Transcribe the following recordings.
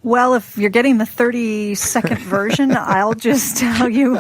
Well, if you're getting the 30-second version, I'll just tell you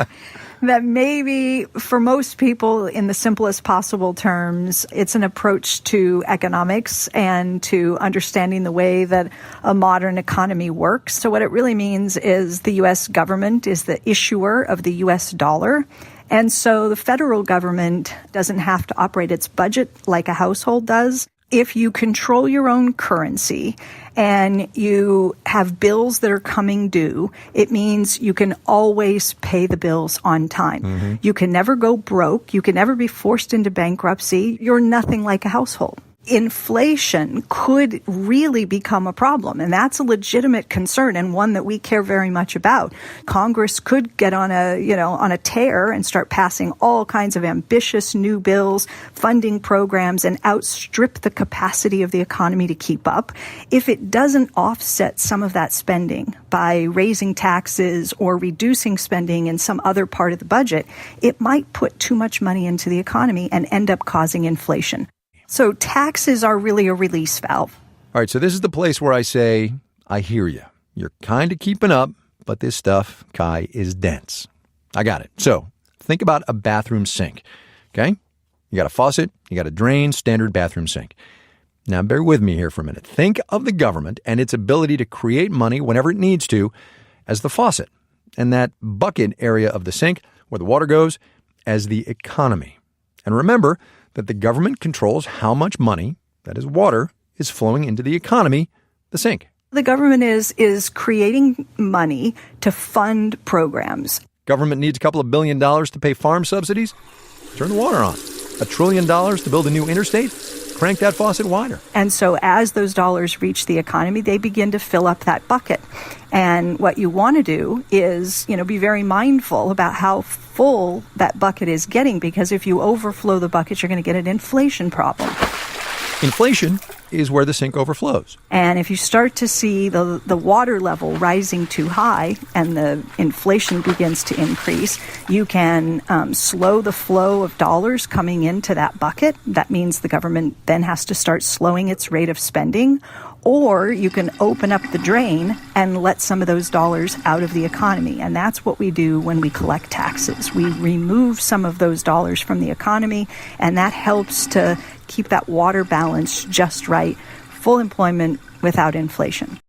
that maybe for most people, in the simplest possible terms, it's an approach to economics and to understanding the way that a modern economy works. So what it really means is the U.S. government is the issuer of the U.S. dollar. And so the federal government doesn't have to operate its budget like a household does. If you control your own currency and you have bills that are coming due, it means you can always pay the bills on time. Mm-hmm. You can never go broke. You can never be forced into bankruptcy. You're nothing like a household. Inflation could really become a problem, and that's a legitimate concern and one that we care very much about. Congress could get on a tear and start passing all kinds of ambitious new bills, funding programs, and outstrip the capacity of the economy to keep up. If it doesn't offset some of that spending by raising taxes or reducing spending in some other part of the budget, it might put too much money into the economy and end up causing inflation. So taxes are really a release valve. All right, so this is the place where I say, I hear you. You're kind of keeping up, but this stuff, Kai, is dense. I got it. So think about a bathroom sink, okay? You got a faucet, you got a drain, standard bathroom sink. Now, bear with me here for a minute. Think of the government and its ability to create money whenever it needs to as the faucet, and that bucket area of the sink where the water goes as the economy. And remember that the government controls how much money, that is water, is flowing into the economy, the sink. The government is creating money to fund programs. Government needs a couple of $1 billion to pay farm subsidies? Turn the water on. $1 trillion to build a new interstate? Crank that faucet wider. And so as those dollars reach the economy, they begin to fill up that bucket. And what you want to do is, be very mindful about how full that bucket is getting, because if you overflow the bucket, you're going to get an inflation problem. Inflation is where the sink overflows. And if you start to see the water level rising too high and the inflation begins to increase, you can slow the flow of dollars coming into that bucket. That means the government then has to start slowing its rate of spending. Or you can open up the drain and let some of those dollars out of the economy. And that's what we do when we collect taxes. We remove some of those dollars from the economy, and that helps to keep that water balance just right. Full employment without inflation.